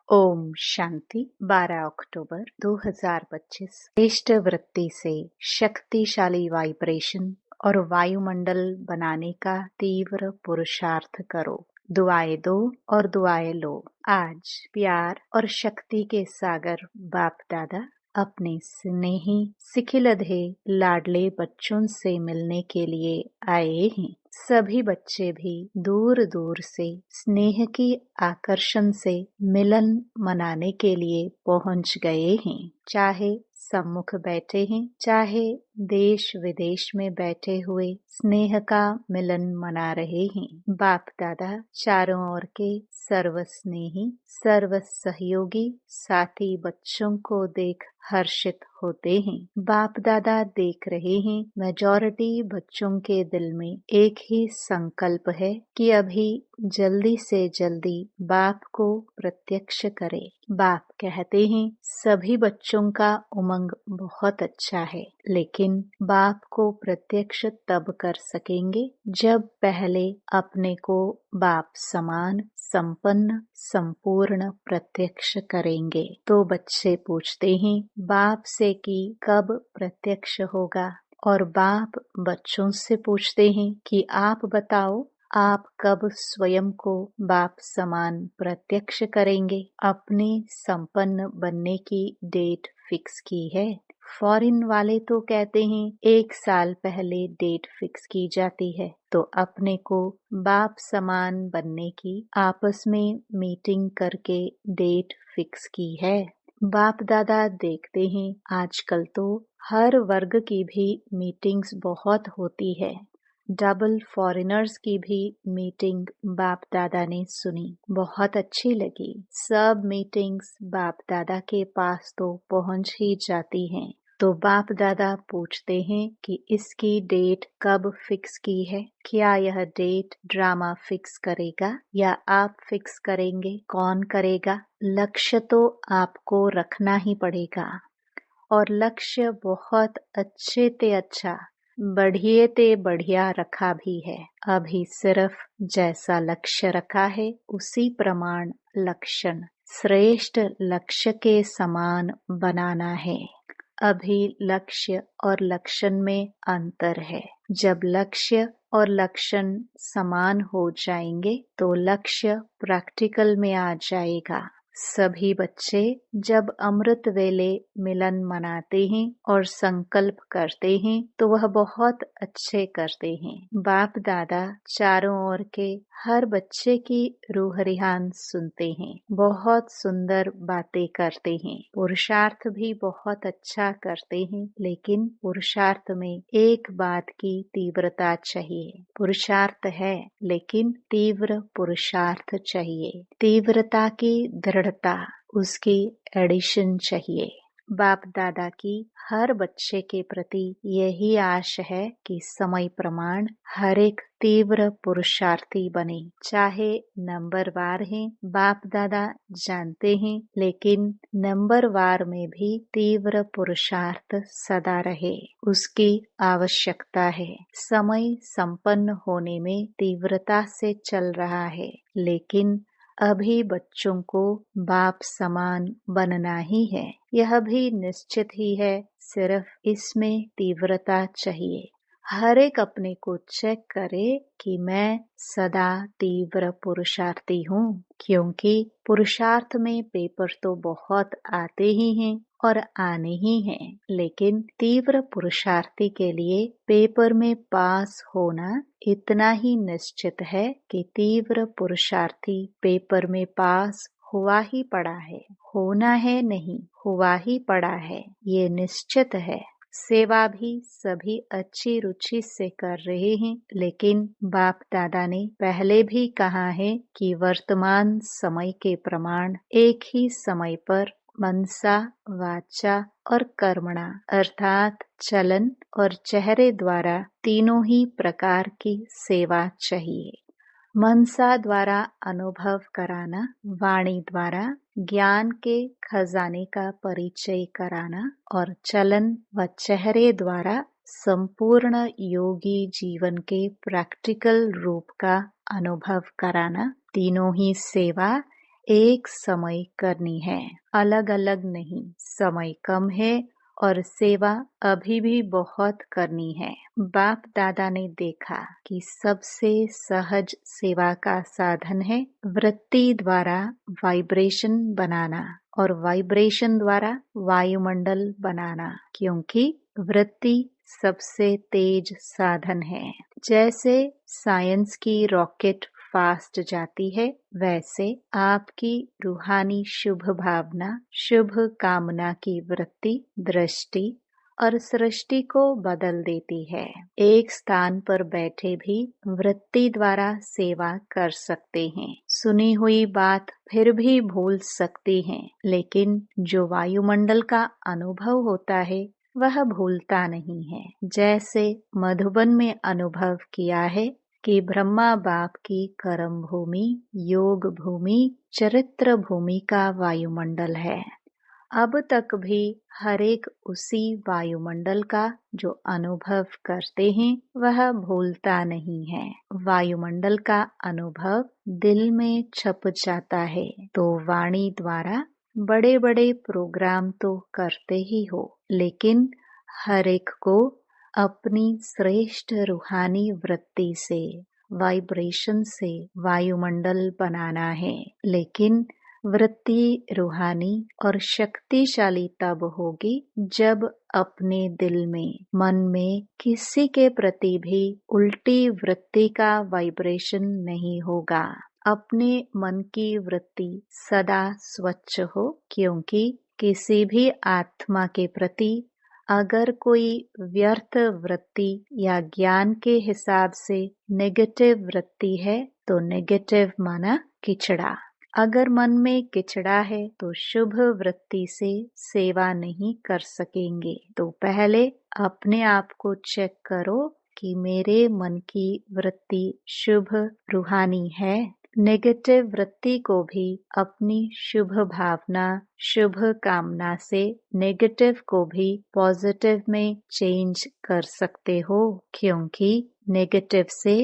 ओम शांति। 12 अक्टूबर 2025 श्रेष्ठ वृत्ति से शक्तिशाली वाइब्रेशन और वायुमंडल बनाने का तीव्र पुरुषार्थ करो। दुआएं दो और दुआएं लो। आज प्यार और शक्ति के सागर बाप दादा अपने स्नेही सिखिलधे लाडले बच्चों से मिलने के लिए आए हैं। सभी बच्चे भी दूर दूर से स्नेह की आकर्षण से मिलन मनाने के लिए पहुंच गए हैं। चाहे सम्मुख बैठे हैं, चाहे देश विदेश में बैठे हुए स्नेह का मिलन मना रहे हैं। बाप दादा चारों ओर के सर्व स्नेही, सर्व सहयोगी साथी बच्चों को देख हर्षित होते हैं। बाप दादा देख रहे हैं मेजॉरिटी बच्चों के दिल में एक ही संकल्प है कि अभी जल्दी से जल्दी बाप को प्रत्यक्ष करें। बाप कहते हैं सभी बच्चों का उमंग बहुत अच्छा है, लेकिन बाप को प्रत्यक्ष तब कर सकेंगे जब पहले अपने को बाप समान संपन्न संपूर्ण प्रत्यक्ष करेंगे। तो बच्चे पूछते हैं बाप से कि कब प्रत्यक्ष होगा, और बाप बच्चों से पूछते हैं कि आप बताओ आप कब स्वयं को बाप समान प्रत्यक्ष करेंगे। अपने संपन्न बनने की डेट फिक्स की है। फॉरेन वाले तो कहते हैं 1 साल पहले डेट फिक्स की जाती है, तो अपने को बाप समान बनने की आपस में मीटिंग करके डेट फिक्स की है। बाप दादा देखते हैं आजकल तो हर वर्ग की भी मीटिंग्स बहुत होती है। डबल फॉरेनर्स की भी मीटिंग बाप दादा ने सुनी, बहुत अच्छी लगी। सब मीटिंग्स बाप दादा के पास तो पहुंच ही जाती हैं। तो बाप दादा पूछते हैं कि इसकी डेट कब फिक्स की है। क्या यह डेट ड्रामा फिक्स करेगा या आप फिक्स करेंगे? कौन करेगा? लक्ष्य तो आपको रखना ही पड़ेगा, और लक्ष्य बहुत अच्छे ते अच्छा, बढ़िए ते बढ़िया रखा भी है। अभी सिर्फ जैसा लक्ष्य रखा है उसी प्रमाण लक्षण श्रेष्ठ लक्ष्य के समान बनाना है। अभी लक्ष्य और लक्षण में अंतर है। जब लक्ष्य और लक्षण समान हो जाएंगे तो लक्ष्य प्रैक्टिकल में आ जाएगा। सभी बच्चे जब अमृत वेले मिलन मनाते हैं और संकल्प करते हैं तो वह बहुत अच्छे करते हैं। बाप दादा चारों ओर के हर बच्चे की रूह रिहान सुनते हैं, बहुत सुंदर बातें करते हैं, पुरुषार्थ भी बहुत अच्छा करते हैं, लेकिन पुरुषार्थ में एक बात की तीव्रता चाहिए। पुरुषार्थ है लेकिन तीव्र पुरुषार्थ चाहिए। तीव्रता की दृढ़ता, उसकी एडिशन चाहिए। बाप दादा की हर बच्चे के प्रति यही आश है कि समय प्रमाण हर एक तीव्र पुरुषार्थी बने। चाहे नंबरवार हैं, बाप दादा जानते हैं, लेकिन नंबरवार में भी तीव्र पुरुषार्थ सदा रहे, उसकी आवश्यकता है। समय संपन्न होने में तीव्रता से चल रहा है, लेकिन अभी बच्चों को बाप समान बनना ही है। यह भी निश्चित ही है, सिर्फ इसमें तीव्रता चाहिए। हर एक अपने को चेक करे कि मैं सदा तीव्र पुरुषार्थी हूँ, क्योंकि पुरुषार्थ में पेपर तो बहुत आते ही हैं और आने ही हैं, लेकिन तीव्र पुरुषार्थी के लिए पेपर में पास होना इतना ही निश्चित है कि तीव्र पुरुषार्थी पेपर में पास हुआ ही पड़ा है। होना है नहीं, हुआ ही पड़ा है, ये निश्चित है। सेवा भी सभी अच्छी रुचि से कर रहे हैं, लेकिन बाप दादा ने पहले भी कहा है कि वर्तमान समय के प्रमाण एक ही समय पर मनसा, वाचा और कर्मणा अर्थात चलन और चेहरे द्वारा तीनों ही प्रकार की सेवा चाहिए। मनसा द्वारा अनुभव कराना, वाणी द्वारा ज्ञान के खजाने का परिचय कराना और चलन व चेहरे द्वारा संपूर्ण योगी जीवन के प्रैक्टिकल रूप का अनुभव कराना, तीनों ही सेवा एक समय करनी है, अलग अलग नहीं। समय कम है और सेवा अभी भी बहुत करनी है। बाप दादा ने देखा कि सबसे सहज सेवा का साधन है वृत्ति द्वारा वाइब्रेशन बनाना और वाइब्रेशन द्वारा वायुमंडल बनाना, क्योंकि वृत्ति सबसे तेज साधन है। जैसे साइंस की रॉकेट फास्ट जाती है, वैसे आपकी रूहानी शुभ भावना, शुभ कामना की वृत्ति दृष्टि और सृष्टि को बदल देती है। एक स्थान पर बैठे भी वृत्ति द्वारा सेवा कर सकते हैं। सुनी हुई बात फिर भी भूल सकती हैं, लेकिन जो वायुमंडल का अनुभव होता है वह भूलता नहीं है। जैसे मधुबन में अनुभव किया है कि ब्रह्मा बाप की कर्म भूमि, योग भूमि, चरित्र भूमि का वायुमंडल है। अब तक भी हर एक उसी वायुमंडल का जो अनुभव करते हैं वह भूलता नहीं है। वायुमंडल का अनुभव दिल में छप जाता है, तो वाणी द्वारा बड़े बड़े प्रोग्राम तो करते ही हो, लेकिन हर एक को अपनी श्रेष्ठ रूहानी वृत्ति से, वाइब्रेशन से वायुमंडल बनाना है। लेकिन वृत्ति रूहानी और शक्तिशाली तब होगी जब अपने दिल में, मन में किसी के प्रति भी उल्टी वृत्ति का वाइब्रेशन नहीं होगा। अपने मन की वृत्ति सदा स्वच्छ हो, क्योंकि किसी भी आत्मा के प्रति अगर कोई व्यर्थ वृत्ति या ज्ञान के हिसाब से नेगेटिव वृत्ति है तो नेगेटिव माना किचड़ा। अगर मन में किचड़ा है तो शुभ वृत्ति से सेवा नहीं कर सकेंगे। तो पहले अपने आप को चेक करो कि मेरे मन की वृत्ति शुभ रूहानी है। नेगेटिव वृत्ति को भी अपनी शुभ भावना, शुभ कामना से नेगेटिव को भी पॉजिटिव में चेंज कर सकते हो, क्योंकि नेगेटिव से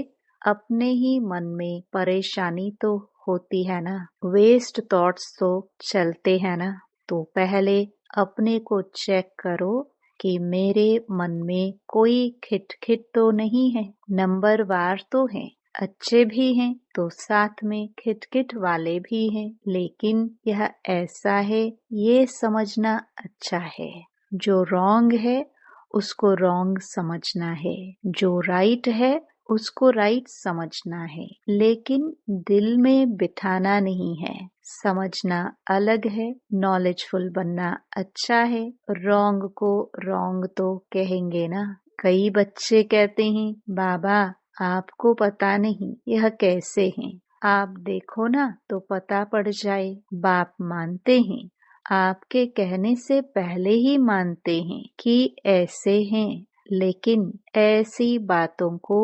अपने ही मन में परेशानी तो होती है ना, वेस्ट थॉट्स तो चलते हैं ना। तो पहले अपने को चेक करो कि मेरे मन में कोई खिटखिट तो नहीं है। नंबर वार तो है, अच्छे भी हैं तो साथ में खिटखिट वाले भी हैं, लेकिन यह ऐसा है ये समझना अच्छा है। जो रॉन्ग है उसको रॉन्ग समझना है, जो राइट है उसको राइट समझना है, लेकिन दिल में बिठाना नहीं है। समझना अलग है, नॉलेजफुल बनना अच्छा है, रॉन्ग को रॉन्ग तो कहेंगे ना। कई बच्चे कहते हैं बाबा आपको पता नहीं यह कैसे हैं, आप देखो ना तो पता पड़ जाए। बाप मानते हैं, आपके कहने से पहले ही मानते हैं कि ऐसे हैं, लेकिन ऐसी बातों को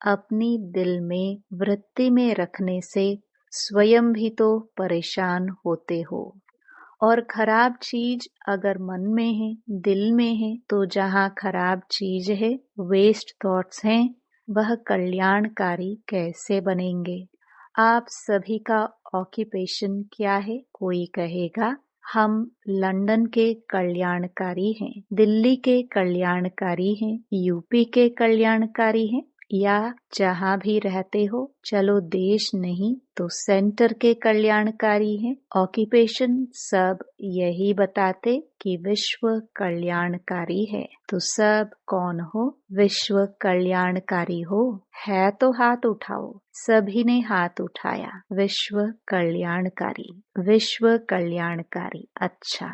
अपनी दिल में वृत्ति में रखने से स्वयं भी तो परेशान होते हो। और खराब चीज अगर मन में है, दिल में है, तो जहाँ खराब चीज है, वेस्ट थॉट्स हैं, वह कल्याणकारी कैसे बनेंगे। आप सभी का ऑक्यूपेशन क्या है? कोई कहेगा हम लंदन के कल्याणकारी हैं, दिल्ली के कल्याणकारी हैं, यूपी के कल्याणकारी हैं, या जहाँ भी रहते हो, चलो देश नहीं तो सेंटर के कल्याणकारी हैं। ऑक्यूपेशन सब यही बताते कि विश्व कल्याणकारी है। तो सब कौन हो? विश्व कल्याणकारी हो। है तो हाथ उठाओ। सभी ने हाथ उठाया। विश्व कल्याणकारी, विश्व कल्याणकारी। अच्छा,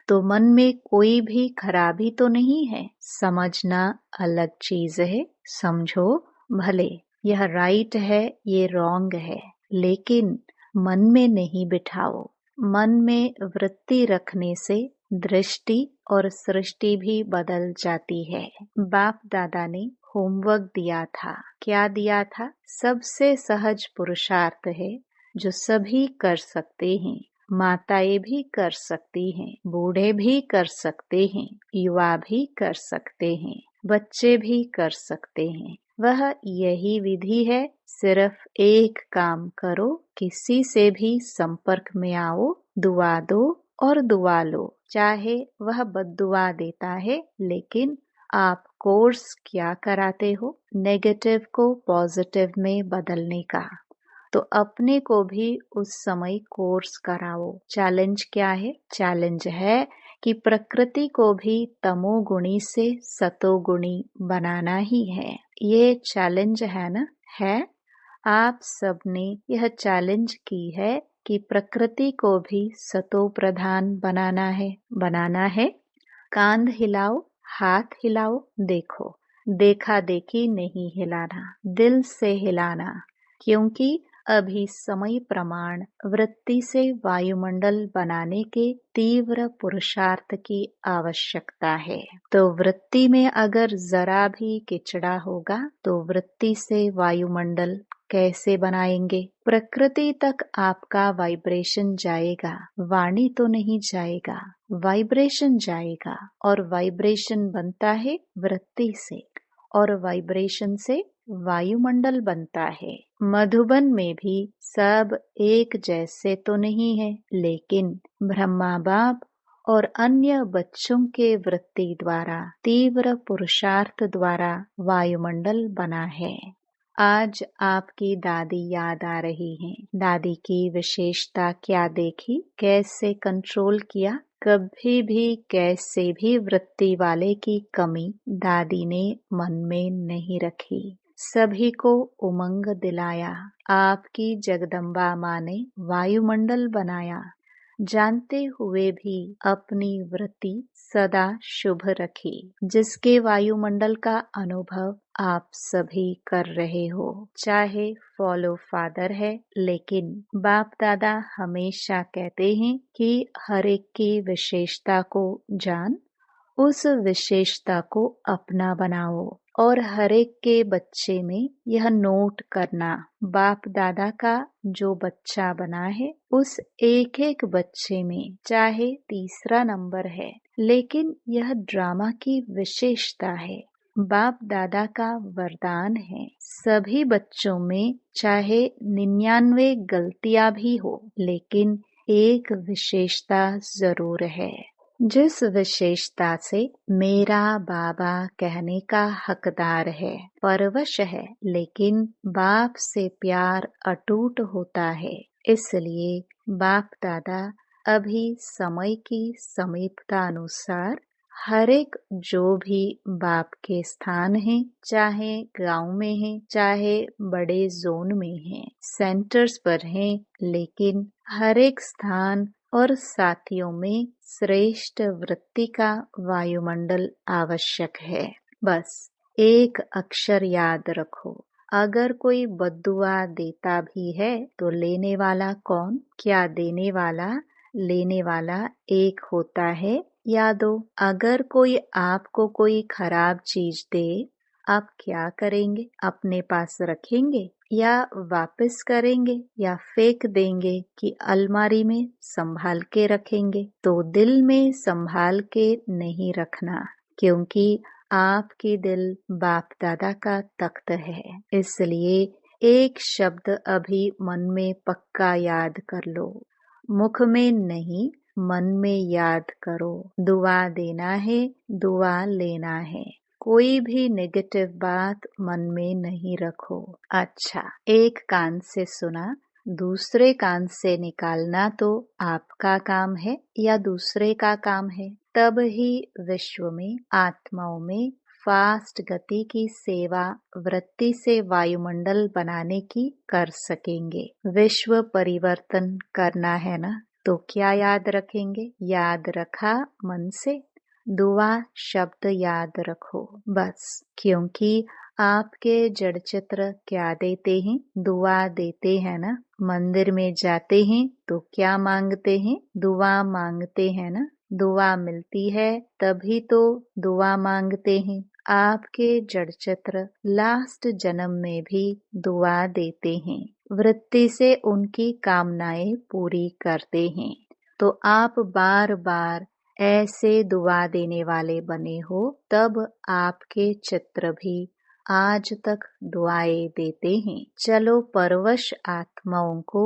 तो मन में कोई भी खराबी तो नहीं है। समझना अलग चीज है। समझो भले यह राइट है, ये रॉन्ग है, लेकिन मन में नहीं बिठाओ। मन में वृत्ति रखने से दृष्टि और सृष्टि भी बदल जाती है। बाप दादा ने होमवर्क दिया था। क्या दिया था? सबसे सहज पुरुषार्थ है जो सभी कर सकते हैं। माताएं भी कर सकती हैं, बूढ़े भी कर सकते हैं, युवा भी कर सकते हैं, बच्चे भी कर सकते हैं। वह यही विधि है। सिर्फ एक काम करो, किसी से भी संपर्क में आओ, दुआ दो और दुआ लो। चाहे वह बद्दुआ देता है, लेकिन आप कोर्स क्या कराते हो? नेगेटिव को पॉजिटिव में बदलने का। तो अपने को भी उस समय कोर्स कराओ। चैलेंज क्या है? चैलेंज है कि प्रकृति को भी तमोगुणी से सतोगुणी बनाना ही है। ये चैलेंज है ना? है। आप सबने यह चैलेंज की है कि प्रकृति को भी सतो प्रधान बनाना है। कांध हिलाओ, हाथ हिलाओ, देखो। देखा देखी नहीं हिलाना, दिल से हिलाना। क्योंकि अभी समय प्रमाण वृत्ति से वायुमंडल बनाने के तीव्र पुरुषार्थ की आवश्यकता है। तो वृत्ति में अगर जरा भी किचड़ा होगा तो वृत्ति से वायुमंडल कैसे बनाएंगे? प्रकृति तक आपका वाइब्रेशन जाएगा, वाणी तो नहीं जाएगा, वाइब्रेशन जाएगा। और वाइब्रेशन बनता है वृत्ति से, और वाइब्रेशन से वायुमंडल बनता है। मधुबन में भी सब एक जैसे तो नहीं है, लेकिन ब्रह्मा बाप और अन्य बच्चों के वृत्ति द्वारा, तीव्र पुरुषार्थ द्वारा वायुमंडल बना है। आज आपकी दादी याद आ रही हैं। दादी की विशेषता क्या देखी? कैसे कंट्रोल किया? कभी भी कैसे भी वृत्ति वाले की कमी दादी ने मन में नहीं रखी। सभी को उमंग दिलाया। आपकी जगदम्बा माँ ने वायुमंडल बनाया, जानते हुए भी अपनी वृत्ति सदा शुभ रखी, जिसके वायुमंडल का अनुभव आप सभी कर रहे हो। चाहे फॉलो फादर है, लेकिन बाप दादा हमेशा कहते हैं कि हर एक की विशेषता को जान, उस विशेषता को अपना बनाओ। और हर एक के बच्चे में यह नोट करना, बाप दादा का जो बच्चा बना है, उस एक एक बच्चे में चाहे तीसरा नंबर है, लेकिन यह ड्रामा की विशेषता है, बाप दादा का वरदान है। सभी बच्चों में चाहे 99 गलतियां भी हो, लेकिन एक विशेषता जरूर है, जिस विशेषता से मेरा बाबा कहने का हकदार है, परवश है, लेकिन बाप से प्यार अटूट होता है। इसलिए बाप दादा अभी समय की समीपता अनुसार हर एक जो भी बाप के स्थान हैं, चाहे गांव में हैं, चाहे बड़े जोन में हैं, सेंटर्स पर हैं, लेकिन हर एक स्थान और साथियों में श्रेष्ठ वृत्ति का वायुमंडल आवश्यक है। बस एक अक्षर याद रखो, अगर कोई बद्दुआ देता भी है तो लेने वाला कौन? क्या देने वाला लेने वाला एक होता है या दो? अगर कोई आपको कोई खराब चीज दे, आप क्या करेंगे? अपने पास रखेंगे या वापस करेंगे या फेंक देंगे कि अलमारी में संभाल के रखेंगे? तो दिल में संभाल के नहीं रखना, क्योंकि आपकी दिल बाप दादा का तख्त है। इसलिए एक शब्द अभी मन में पक्का याद कर लो, मुख में नहीं, मन में याद करो। दुआ देना है, दुआ लेना है। कोई भी नेगेटिव बात मन में नहीं रखो। अच्छा, एक कान से सुना, दूसरे कान से निकालना तो आपका काम है या दूसरे का काम है? तब ही विश्व में, आत्माओं में फास्ट गति की सेवा वृत्ति से वायुमंडल बनाने की कर सकेंगे। विश्व परिवर्तन करना है ना, तो क्या याद रखेंगे? याद रखा मन से? दुआ शब्द याद रखो बस, क्योंकि आपके जड़ चित्र क्या देते हैं? दुआ देते हैं ना। मंदिर में जाते हैं तो क्या मांगते हैं? दुआ मांगते हैं ना। दुआ मिलती है तभी तो दुआ मांगते हैं। आपके जड़ चित्र लास्ट जन्म में भी दुआ देते हैं, वृत्ति से उनकी कामनाएं पूरी करते हैं। तो आप बार बार ऐसे दुआ देने वाले बने हो, तब आपके चित्र भी आज तक दुआएं देते हैं। चलो परवश आत्माओं को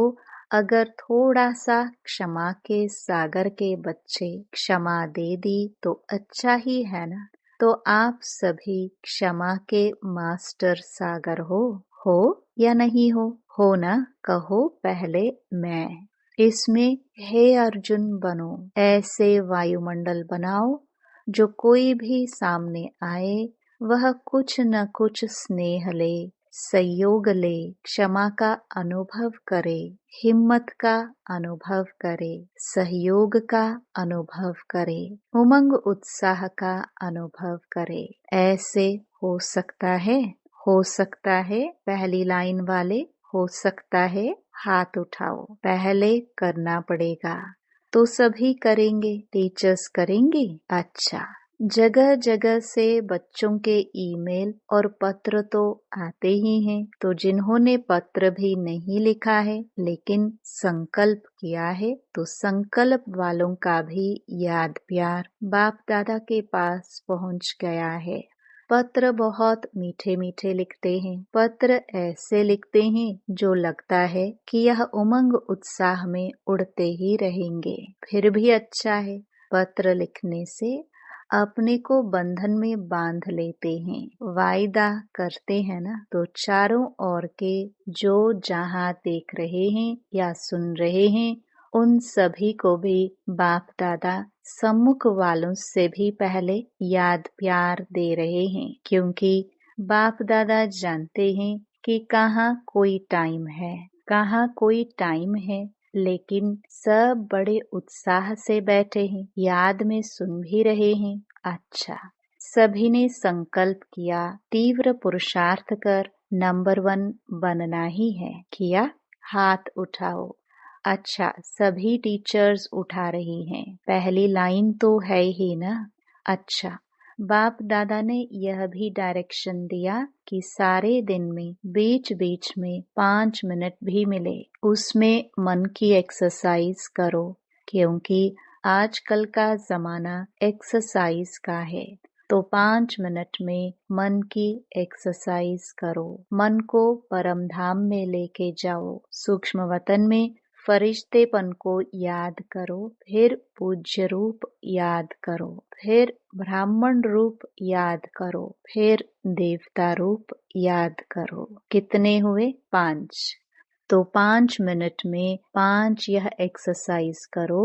अगर थोड़ा सा क्षमा के सागर के बच्चे क्षमा दे दी तो अच्छा ही है ना। तो आप सभी क्षमा के मास्टर सागर हो या नहीं हो ना? कहो पहले मैं। इसमें हे अर्जुन बनो, ऐसे वायुमंडल बनाओ जो कोई भी सामने आए वह कुछ न कुछ स्नेह ले, सहयोग ले, क्षमा का अनुभव करे, हिम्मत का अनुभव करे, सहयोग का अनुभव करे, उमंग उत्साह का अनुभव करे। ऐसे हो सकता है? हो सकता है? पहली लाइन वाले हो सकता है? हाथ उठाओ। पहले करना पड़ेगा तो सभी करेंगे, टीचर्स करेंगे। अच्छा, जगह जगह से बच्चों के ईमेल और पत्र तो आते ही हैं, तो जिन्होंने पत्र भी नहीं लिखा है लेकिन संकल्प किया है, तो संकल्प वालों का भी याद प्यार बाप दादा के पास पहुंच गया है। पत्र बहुत मीठे मीठे लिखते हैं। पत्र ऐसे लिखते हैं जो लगता है कि यह उमंग उत्साह में उड़ते ही रहेंगे। फिर भी अच्छा है, पत्र लिखने से अपने को बंधन में बांध लेते हैं, वायदा करते हैं ना। तो चारों ओर के जो जहां देख रहे हैं या सुन रहे हैं उन सभी को भी बाप दादा सम्मुख वालों से भी पहले याद प्यार दे रहे हैं, क्योंकि बाप दादा जानते हैं कि कहाँ कोई टाइम है, कहाँ कोई टाइम है। लेकिन सब बड़े उत्साह से बैठे हैं, याद में सुन भी रहे हैं। अच्छा, सभी ने संकल्प किया तीव्र पुरुषार्थ कर नंबर 1 बनना ही है। किया? हाथ उठाओ। अच्छा, सभी टीचर्स उठा रही हैं। पहली लाइन तो है ही ना। अच्छा, बाप दादा ने यह भी डायरेक्शन दिया कि सारे दिन में बीच बीच में 5 मिनट भी मिले उसमें मन की एक्सरसाइज करो, क्योंकि आजकल का जमाना एक्सरसाइज का है। तो 5 मिनट में मन की एक्सरसाइज करो। मन को परम धाम में लेके जाओ। सूक्ष्म वतन में फरिश्तेपन को याद करो, फिर पूज्य रूप याद करो, फिर ब्राह्मण रूप याद करो, फिर देवता रूप याद करो। कितने हुए? 5। तो 5 मिनट में 5 यह एक्सरसाइज करो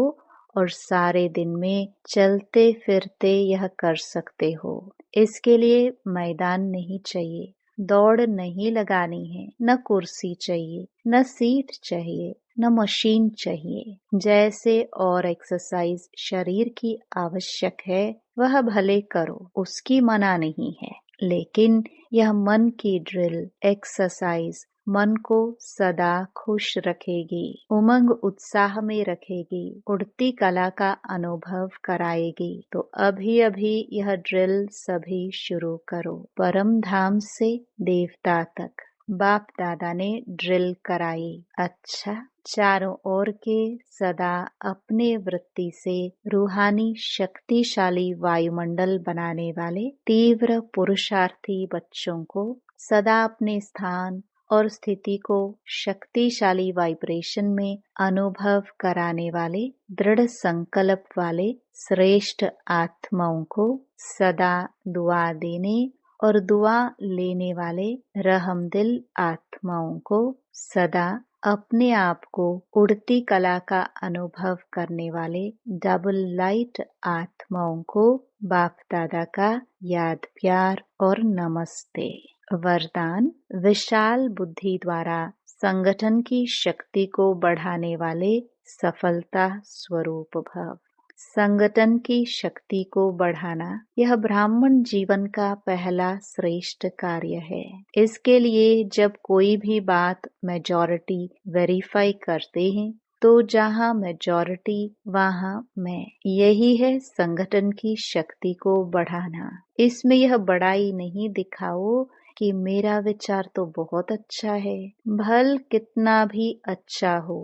और सारे दिन में चलते फिरते यह कर सकते हो। इसके लिए मैदान नहीं चाहिए, दौड़ नहीं लगानी है, न कुर्सी चाहिए, न सीट चाहिए, न मशीन चाहिए। जैसे और एक्सरसाइज शरीर की आवश्यक है वह भले करो, उसकी मना नहीं है, लेकिन यह मन की ड्रिल एक्सरसाइज मन को सदा खुश रखेगी, उमंग उत्साह में रखेगी, उड़ती कला का अनुभव कराएगी। तो अभी अभी यह ड्रिल सभी शुरू करो। परम धाम से देवता तक बाप दादा ने ड्रिल कराई। अच्छा, चारों ओर के सदा अपने वृत्ति से रूहानी शक्तिशाली वायुमंडल बनाने वाले तीव्र पुरुषार्थी बच्चों को सदा अपने स्थान और स्थिति को शक्तिशाली वाइब्रेशन में अनुभव कराने वाले दृढ़ संकल्प वाले श्रेष्ठ आत्माओं को सदा दुआ देने और दुआ लेने वाले रहमदिल आत्माओं को सदा अपने आप को उड़ती कला का अनुभव करने वाले डबल लाइट आत्माओं को बाप दादा का याद प्यार और नमस्ते। वरदान: विशाल बुद्धि द्वारा संगठन की शक्ति को बढ़ाने वाले सफलता स्वरूप भव। संगठन की शक्ति को बढ़ाना यह ब्राह्मण जीवन का पहला श्रेष्ठ कार्य है। इसके लिए जब कोई भी बात मेजॉरिटी वेरीफाई करते हैं तो जहाँ मेजॉरिटी वहाँ मैं, यही है संगठन की शक्ति को बढ़ाना। इसमें यह बड़ाई नहीं दिखाओ कि मेरा विचार तो बहुत अच्छा है, भल कितना भी अच्छा हो,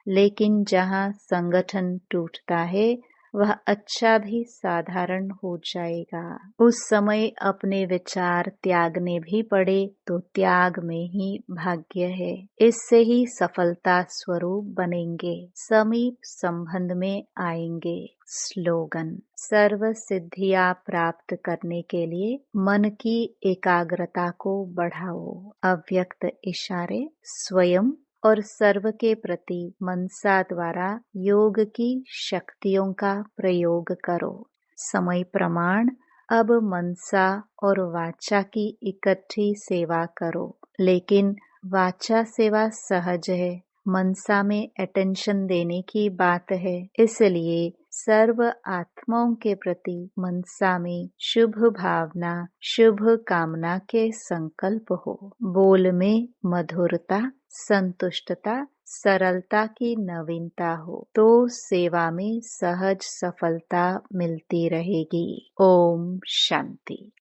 लेकिन जहाँ संगठन टूटता है वह अच्छा भी साधारण हो जाएगा। उस समय अपने विचार त्यागने भी पड़े तो त्याग में ही भाग्य है। इससे ही सफलता स्वरूप बनेंगे, समीप संबंध में आएंगे। स्लोगन: सर्व सिद्धियां प्राप्त करने के लिए मन की एकाग्रता को बढ़ाओ। अव्यक्त इशारे: स्वयं और सर्व के प्रति मनसा द्वारा योग की शक्तियों का प्रयोग करो। समय प्रमाण: अब मनसा और वाचा की इकट्ठी सेवा करो, लेकिन वाचा सेवा सहज है, मनसा में अटेंशन देने की बात है। इसलिए सर्व आत्माओं के प्रति मनसा में शुभ भावना, शुभ कामना के संकल्प हो। बोल में मधुरता, संतुष्टता, सरलता की नवीनता हो तो सेवा में सहज सफलता मिलती रहेगी। ओम शांति।